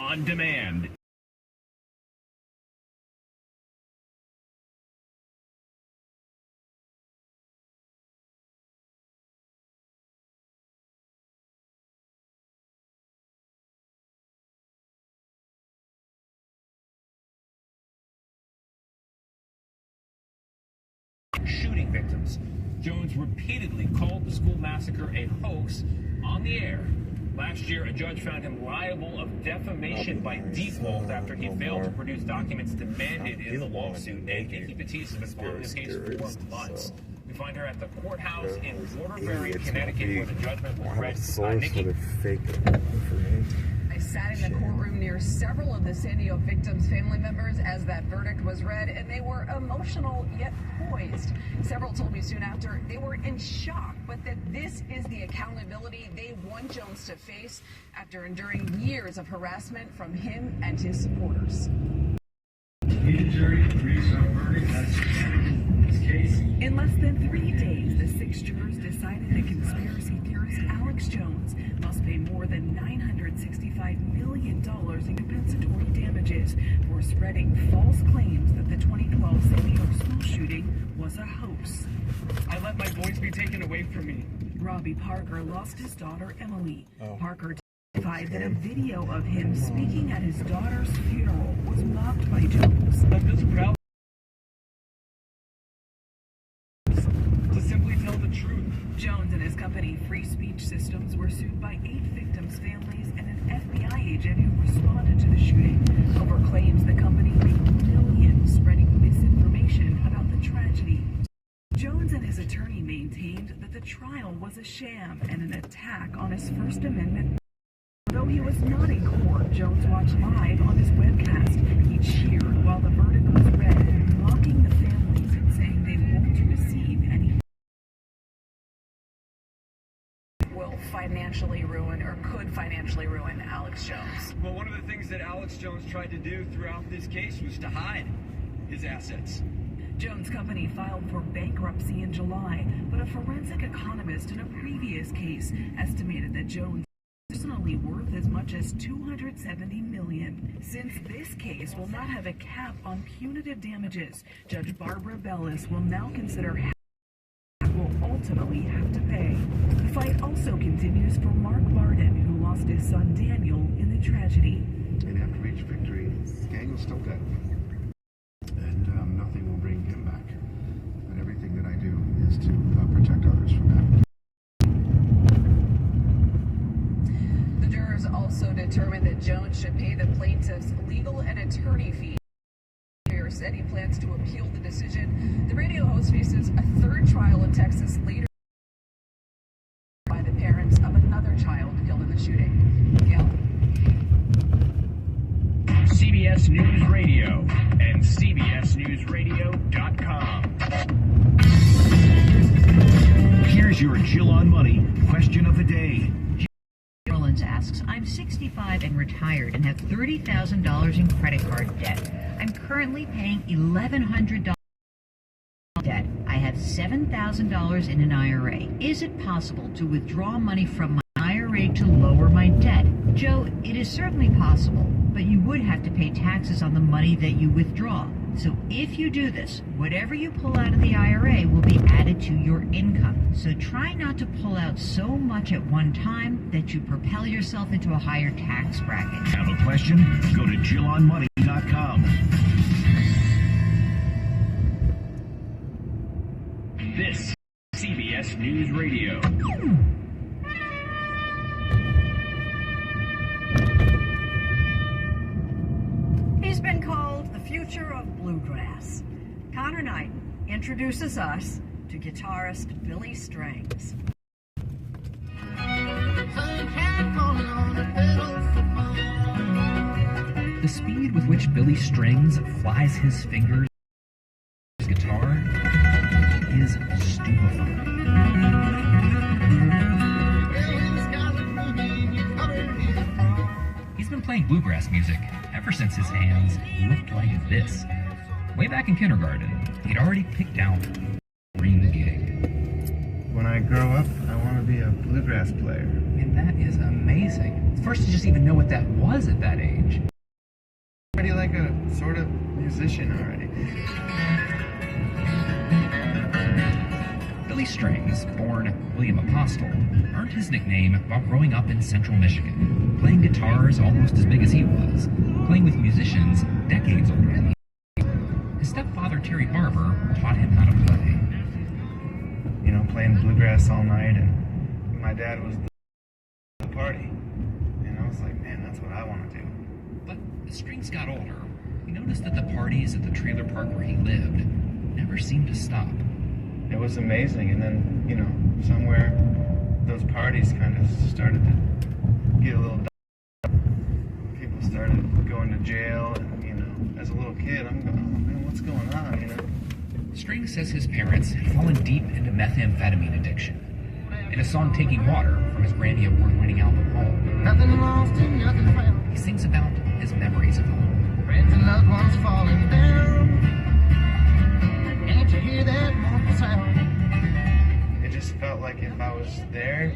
on demand. Shooting victims. Jones repeatedly called the school massacre a hoax on the air. Last year, a judge found him liable of defamation by default after he failed to produce documents demanded in the lawsuit. And Nikki Batiste has been following this case for months. We find her at the courthouse in Waterbury, Connecticut, where the judgment was read. Nikki. I sat in the courtroom near several of the San Diego victims' family members as that verdict was read, and they were emotional yet poised. Several told me soon after they were in shock, but that this is the accountability they want Jones to face after enduring years of harassment from him and his supporters. In less than 3 days, the 6 jurors decided that conspiracy theorist Alex Jones must pay more than $965 million in compensatory damages for spreading false claims that the 2012 San Diego school shooting was a hoax. I let my voice be taken away from me. Robbie Parker lost his daughter, Emily. Parker testified that a video of him speaking at his daughter's funeral was mocked by Jones. I'm just proud to simply tell the truth. Jones and his company, Free Speech Systems, were sued by 8 victims' families and an FBI agent who responded to the shooting over claims the company made millions spreading misinformation about the tragedy. Jones and his attorney maintained that the trial was a sham and an attack on his First Amendment. Though he was not in court, Jones watched live on his webcast. He cheered while the verdict was read, mocking the families and saying they won't receive any will financially ruin or could financially ruin Alex Jones. Well, one of the things that Alex Jones tried to do throughout this case was to hide his assets. Jones' company filed for bankruptcy in July, but a forensic economist in a previous case estimated that Jones is personally worth as much as $270 million. Since this case will not have a cap on punitive damages, Judge Barbara Bellis will now consider how he will ultimately have to pay. The fight also continues for Mark Barden, who lost his son Daniel in the tragedy. And after each victory, Daniel's still dead. And nothing will bring him back. And everything that I do is to protect others from that. The jurors also determined that Jones should pay the plaintiffs legal and attorney fees. Mayor said he plans to appeal the decision. The radio host faces a 3rd trial in Texas later by the parents of another child killed in the shooting. Gail? CBS News Radio and CBSNewsRadio.com. Here's your Jill on Money question of the day. Orleans asks, I'm 65 and retired and have $30,000 in credit card debt. I'm currently paying $1,100 debt. I have $7,000 in an IRA. Is it possible to withdraw money from my IRA to lower my debt? Joe, it is certainly possible, but you would have to pay taxes on the money that you withdraw. So if you do this, whatever you pull out of the IRA will be added to your income. So try not to pull out so much at one time that you propel yourself into a higher tax bracket. Have a question? Go to JillOnMoney.com. This is CBS News Radio. He's been called the future of bluegrass. Connor Knight introduces us to guitarist Billy Strings. The speed with which Billy Strings flies his fingers on his guitar is stupefying. He's been playing bluegrass music ever since his hands looked like this. Way back in kindergarten, he'd already picked out Green Gig. When I grow up, I want to be a bluegrass player. I mean, that is amazing. First, to just even know what that was at that age. Already like a sort of musician already. Billy Strings, born William Apostle, earned his nickname while growing up in central Michigan, playing guitars almost as big as he was, playing with musicians decades older than he. His stepfather, Terry Barber, taught him how to play. You know, playing bluegrass all night, and my dad was the party. And I was like, man, that's what I want to do. But as Strings got older, he noticed that the parties at the trailer park where he lived never seemed to stop. It was amazing, and then, you know, somewhere those parties kind of started to get a little dark. People started going to jail, and, you know, as a little kid, I'm going, oh man, what's going on, you know? Strings says his parents had fallen deep into methamphetamine addiction. In a song, Taking Water, from his Grammy Award-winning album Home, Nothing lost and nothing found. he sings about his memories of home. Friends and loved ones falling down. Can't you hear that mournful sound? It just felt like if I was there,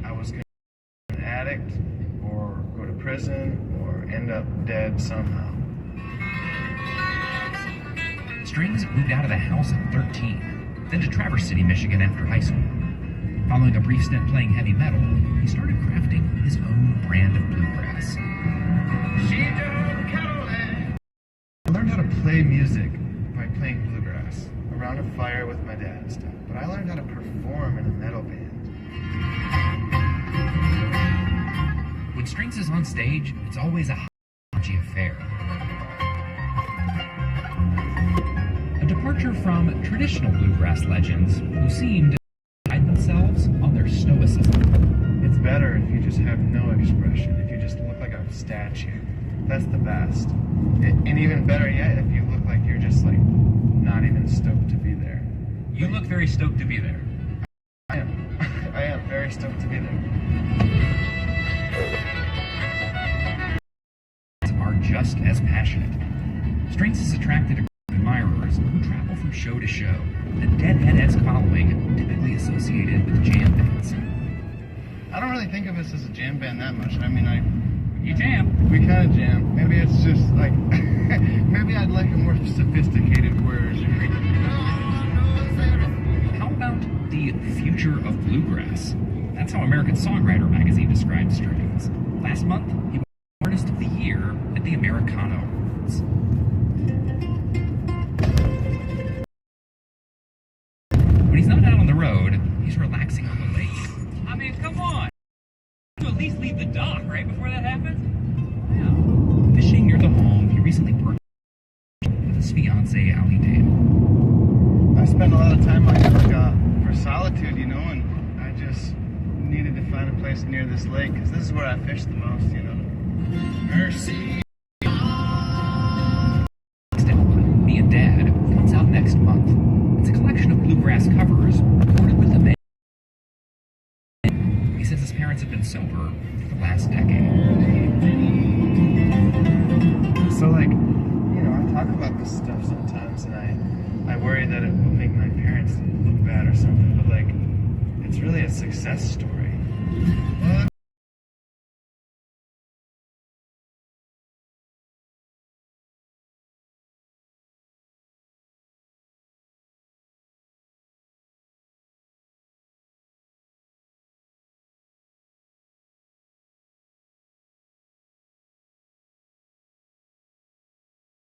I was going to be an addict, or go to prison, or end up dead somehow. Strings moved out of the house at 13, then to Traverse City, Michigan after high school. Following a brief stint playing heavy metal, he started crafting his own brand of bluegrass. She drove a Cadillac. I learned how to play music by playing bluegrass around a fire with my dad and stuff, but I learned how to perform in a metal band. When Strings is on stage, it's always a high-energy affair. A departure from traditional bluegrass legends who seemed to pride themselves on their stoicism. It's better if you just have no expression, if you just look like a statue. That's the best. And even better yet, if you look like you're just like not even stoked to be there. You look very stoked to be there. I am. I am very stoked to be there. Are just as passionate. Strings is attracted to admirers who travel from show to show, a deadhead-esque following typically associated with jam bands. I don't really think of us as a jam band that much. I mean, You jam. we kind of jam. Maybe it's just like, maybe I'd like a more sophisticated version. How about the future of bluegrass? That's how American Songwriter magazine described Strings. Last month, he was Artist of the Year at the Americana Awards. When he's not out on the road, he's relaxing on the lake. I mean, come on. You at least leave the dock, right, before that happens? Fishing near the home he recently purchased with his fiancée, Allie Dale. I spend a lot of time on yoga for solitude, you know, and I just needed to find a place near this lake because this is where I fish the most, you know. Mercy. Next album, Me and Dad, comes out next month. It's a collection of bluegrass covers recorded with a man. He says his parents have been sober for the last decade. So, like, you know, I talk about this stuff sometimes, and I worry that it will make my parents look bad or something, but, like, it's really a success story.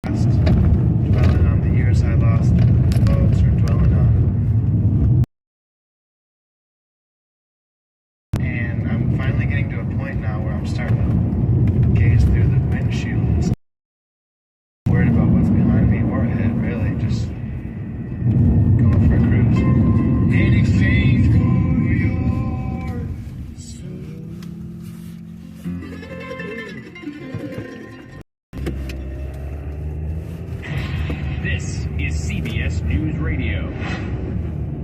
Dwelling on the years I lost, folks are dwelling on. And I'm finally getting to a point now where I'm starting to gaze through the windshield and stuff. Worried about what's behind me or ahead, really. Just going for a cruise. In exchange for your This is CBS News Radio.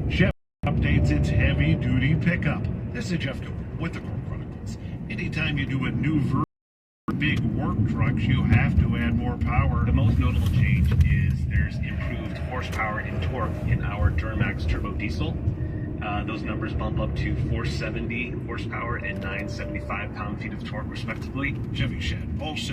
Chevy updates its heavy-duty pickup. This is Jeff Cooper with the Core Chronicles. Anytime you do a new version of big work trucks, you have to add more power. The most notable change is there's improved horsepower and torque in our Duramax Turbo Diesel. Those numbers bump up to 470 horsepower and 975 pound-feet of torque, respectively. Chevy Shed, all set.